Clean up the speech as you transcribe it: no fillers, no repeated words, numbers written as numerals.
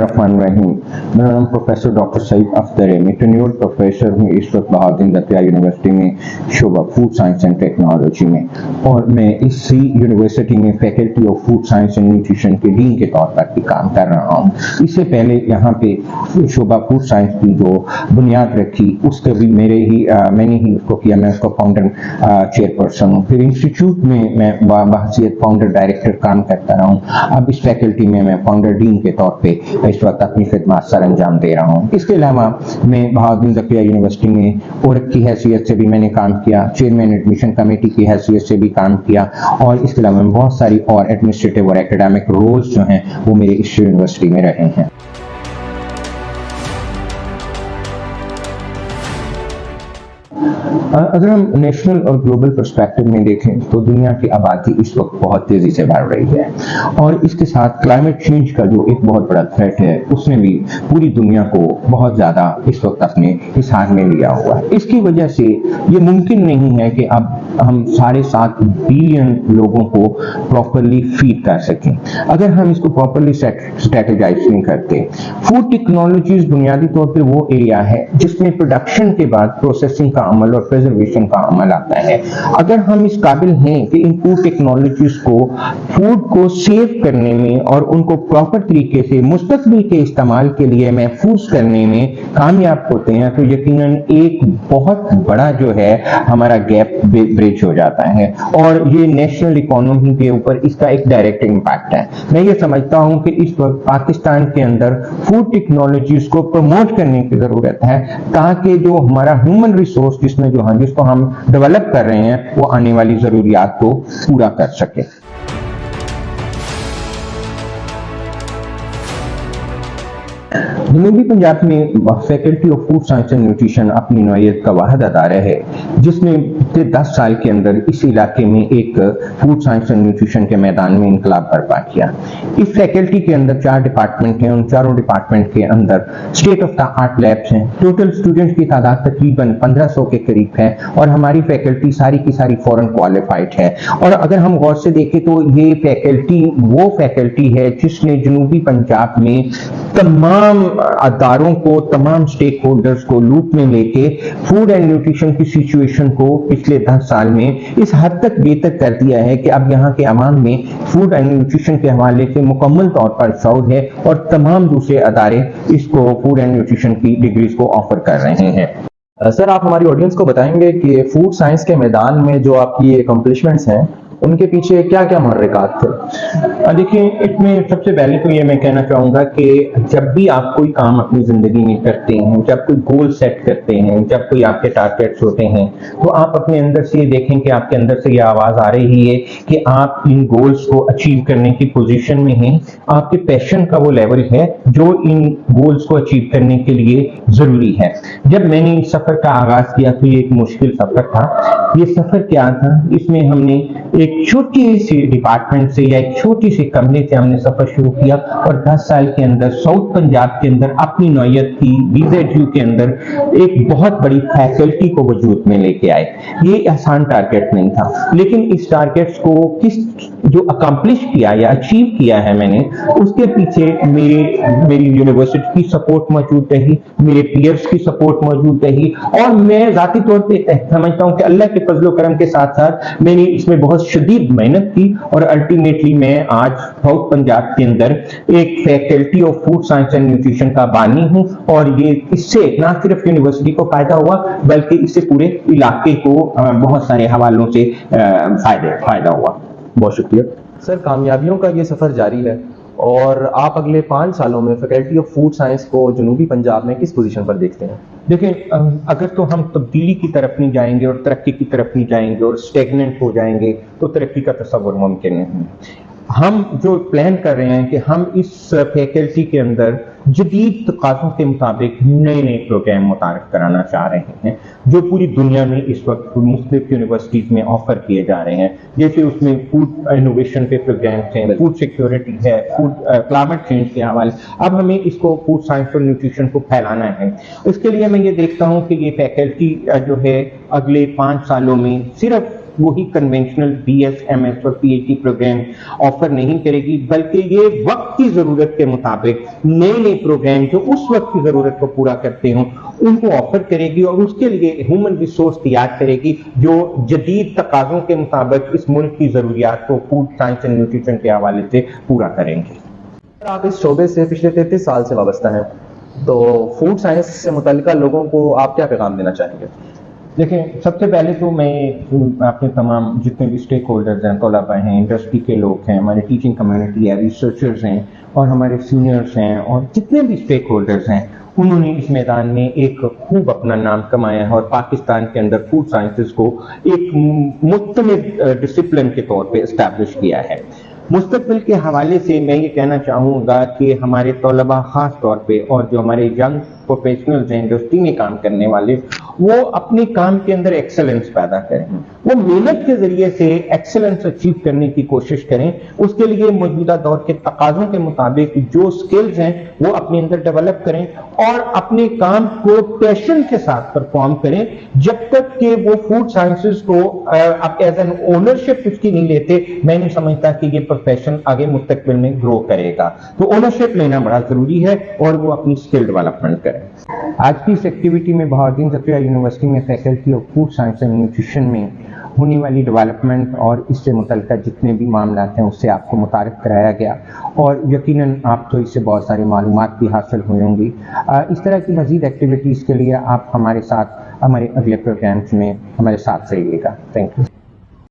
बिस्मिल्लाहिर्रहमानिर्रहीम। मेरा नाम प्रोफेसर डॉक्टर सईद अख्तर है। मैं टेन्योर प्रोफेसर हूँ इस वक्त बहाउद्दीन ज़किया यूनिवर्सिटी में शोबा फूड साइंस एंड टेक्नोलॉजी में, और मैं इसी यूनिवर्सिटी में faculty of food science and nutrition के डीन के तौर पर भी काम कर रहा हूँ। इससे पहले यहाँ पे शोबा फूड साइंस की जो बुनियाद रखी उसके भी मैंने ही उसको किया। मैं उसका फाउंडर चेयरपर्सन हूँ। फिर इंस्टीट्यूट में मैं बहसीत फाउंडर डायरेक्टर काम करता रहा हूँ। अब इस फैकल्टी में मैं फाउंडर डीन के तौर पे इस वक्त अपनी खिदमत सर अंजाम दे रहा हूँ। इसके अलावा मैं बहाउद्दीन ज़किया यूनिवर्सिटी में औरत की हैसियत से भी मैंने काम किया, चेयरमैन एडमिशन कमेटी की हैसियत से भी काम किया, और इसके अलावा बहुत सारी और एडमिनिस्ट्रेटिव और एकेडमिक रोल्स जो हैं वो मेरे इस यूनिवर्सिटी में रहे हैं। अगर हम नेशनल और ग्लोबल पर्सपेक्टिव में देखें तो दुनिया की आबादी इस वक्त बहुत तेजी से बढ़ रही है, और इसके साथ क्लाइमेट चेंज का जो एक बहुत बड़ा थ्रेट है उसने भी पूरी दुनिया को बहुत ज़्यादा इस वक्त अपने हिसार में लिया हुआ है। इसकी वजह से ये मुमकिन नहीं है कि अब हम 7.5 बिलियन लोगों को प्रॉपरली फीड कर सकें अगर हम इसको प्रॉपरली स्ट्रेटेजाइज नहीं करते। फूड टेक्नोलॉजीज बुनियादी तौर पर वो एरिया है जिसमें प्रोडक्शन के बाद प्रोसेसिंग का अमल और प्रिजर्वेशन का अमल आता है। अगर हम इस काबिल हैं कि इन फूड टेक्नोलॉजीज को फूड को सेव करने में और उनको प्रॉपर तरीके से मुस्तकबिल के इस्तेमाल के लिए महफूज करने में कामयाब होते हैं तो यकीनन एक बहुत बड़ा जो है हमारा गैप ब्रिज हो जाता है, और ये नेशनल इकोनॉमी के ऊपर इसका एक डायरेक्ट इम्पैक्ट है। मैं ये समझता हूं कि इस वक्त पाकिस्तान के अंदर फूड टेक्नोलॉजीज को प्रमोट करने की जरूरत है ताकि जो हमारा ह्यूमन रिसोर्स जिसको हम डेवलप कर रहे हैं वो आने वाली जरूरियात को पूरा कर सके। जनूबी पंजाब में faculty of food science and nutrition अपनी नौयत का वाहिद अदारा है जिसने पिछले 10 साल के अंदर इस इलाके में एक फूड साइंस एंड न्यूट्रिशन के मैदान में इनकलाब बर्पा किया। इस फैकल्टी के अंदर 4 डिपार्टमेंट हैं, उन चारों डिपार्टमेंट के अंदर state of the art labs हैं। टोटल स्टूडेंट्स की तादाद तकरीबन 1500 के करीब है, और हमारी फैकल्टी सारी की सारी फॉरेन क्वालिफाइड है। और अगर हम गौर से देखें तो ये फैकल्टी वो फैकल्टी है जिसने जनूबी पंजाब में तमाम अदारों को, तमाम स्टेक होल्डर्स को लूप में लेके फूड एंड न्यूट्रिशन की सिचुएशन को पिछले 10 साल में इस हद तक बेहतर कर दिया है कि अब यहाँ के अवाम में फूड एंड न्यूट्रिशन के हवाले से मुकम्मल तौर पर शऊर है, और तमाम दूसरे अदारे इसको फूड एंड न्यूट्रिशन की डिग्रीज को ऑफर कर रहे हैं। सर, आप हमारी ऑडियंस को बताएंगे कि फूड साइंस के मैदान में जो आपकी अकम्पलिशमेंट्स हैं उनके पीछे क्या क्या महर्रिकात थे? देखिए, इसमें सबसे पहले तो ये मैं कहना चाहूँगा कि जब भी आप कोई काम अपनी ज़िंदगी में करते हैं, जब कोई गोल सेट करते हैं, जब कोई आपके टारगेट्स होते हैं, तो आप अपने अंदर से ये देखें कि आपके अंदर से ये आवाज़ आ रही है कि आप इन गोल्स को अचीव करने की पोजीशन में हैं। आपके पैशन का वो लेवल है जो इन गोल्स को अचीव करने के लिए ज़रूरी है। जब मैंने इस सफ़र का आगाज़ किया तो ये एक मुश्किल सफ़र था। ये सफ़र क्या था? इसमें हमने एक छोटी सी डिपार्टमेंट से या एक छोटी सी कमरे से हमने सफर शुरू किया, और 10 साल के अंदर साउथ पंजाब के अंदर अपनी नौयत की BZU के अंदर एक बहुत बड़ी फैकल्टी को वजूद में लेके आए। ये आसान टारगेट नहीं था, लेकिन इस टारगेट्स को जो अकम्प्लिश किया या अचीव किया है मैंने, उसके पीछे मेरी यूनिवर्सिटी की सपोर्ट मौजूद रही, मेरे पीयर्स की सपोर्ट मौजूद रही, और मैं जाती तौर पे समझता हूँ कि अल्लाह के फजलो करम के साथ साथ मैंने इसमें बहुत शदीद मेहनत की, और अल्टीमेटली मैं आज साउथ पंजाब के अंदर एक faculty of food science and nutrition का बानी हूँ, और ये इससे ना सिर्फ यूनिवर्सिटी को फायदा हुआ बल्कि इससे पूरे इलाके को बहुत सारे हवालों से फायदा हुआ। बहुत शुक्रिया सर। कामयाबियों का ये सफर जारी है, और आप अगले 5 सालों में फैकल्टी ऑफ फूड साइंस को जनूबी पंजाब में किस पोजीशन पर देखते हैं? देखिए, अगर तो हम तब्दीली की तरफ नहीं जाएंगे और तरक्की की तरफ नहीं जाएंगे और स्टेगनेंट हो जाएंगे तो तरक्की का तस्वुर मुमकिन नहीं। हम जो प्लान कर रहे हैं कि हम इस फैकल्टी के अंदर जदीद तकाज़ों के मुताबिक नए नए प्रोग्राम मुतारिफ कराना चाह रहे हैं जो पूरी दुनिया में इस वक्त मुख्तलिफ यूनिवर्सिटीज में ऑफर किए जा रहे हैं। जैसे उसमें फूड इनोवेशन पे प्रोग्राम्स हैं, फूड सिक्योरिटी है, फूड क्लाइमेट चेंज के हवाले। अब हमें इसको फूड साइंस और न्यूट्रिशन को फैलाना है। इसके लिए मैं ये देखता हूँ कि ये फैकल्टी जो है अगले 5 सालों में सिर्फ वही कन्वेंशनल BS, MS और PhD प्रोग्राम ऑफर नहीं करेगी, बल्कि ये वक्त की जरूरत के मुताबिक नए नए प्रोग्राम जो उस वक्त की जरूरत को पूरा करते हों उनको ऑफर करेगी और उसके लिए ह्यूमन रिसोर्स तैयार करेगी जो जदीद तकाज़ों के मुताबिक इस मुल्क की जरूरियात को फूड साइंस एंड न्यूट्रिशन के हवाले से पूरा करेंगे। आप इस शोबे से पिछले 33 साल से वाबस्ता हैं, तो फूड साइंस से मुतल्लिका लोगों को आप क्या पैगाम देना चाहेंगे? देखें, सबसे पहले तो मैं अपने तमाम जितने भी स्टेक होल्डर्स हैं, तलबा हैं, इंडस्ट्री के लोग हैं, हमारे टीचिंग कम्युनिटी है, रिसर्चर्स हैं और हमारे सीनियर्स हैं और जितने भी स्टेक होल्डर्स हैं, उन्होंने इस मैदान में एक खूब अपना नाम कमाया है और पाकिस्तान के अंदर फूड साइंसेस को एक मुस्तमिल डिसिप्लिन के तौर पे इस्टेब्लिश किया है। मुस्तकबिल के हवाले से मैं ये कहना चाहूँगा कि हमारे तलबा ख़ास तौर पे और जो हमारे यंग प्रोफेशनल्स हैं, इंडस्ट्री में काम करने वाले, वो अपने काम के अंदर एक्सेलेंस पैदा करें, वो मेहनत के जरिए से एक्सेलेंस अचीव करने की कोशिश करें। उसके लिए मौजूदा दौर के तकाज़ों के मुताबिक जो स्किल्स हैं वो अपने अंदर डेवलप करें और अपने काम को पैशन के साथ परफॉर्म करें, जब तक कि वो फूड साइंसेस को आप एज एन ओनरशिप उसकी नहीं लेते। मैं नहीं समझता कि ये प्रोफेशन आगे मुस्तकबिल में ग्रो करेगा, तो ओनरशिप लेना बड़ा जरूरी है और वो अपनी स्किल डेवलपमेंट करें। आज की इस एक्टिविटी में बहाउद्दीन ज़फ़रिया यूनिवर्सिटी में faculty of food science and nutrition में होने वाली डेवलपमेंट और इससे मुतल्लिक़ जितने भी मामला हैं उससे आपको मुतारिफ कराया गया और यकीनन आपको इससे बहुत सारी मालूमात भी हासिल हुई होंगी। इस तरह की मज़ीद एक्टिविटीज़ के लिए आप हमारे साथ हमारे अगले प्रोग्राम्स में हमारे साथ रहिएगा। Thank you.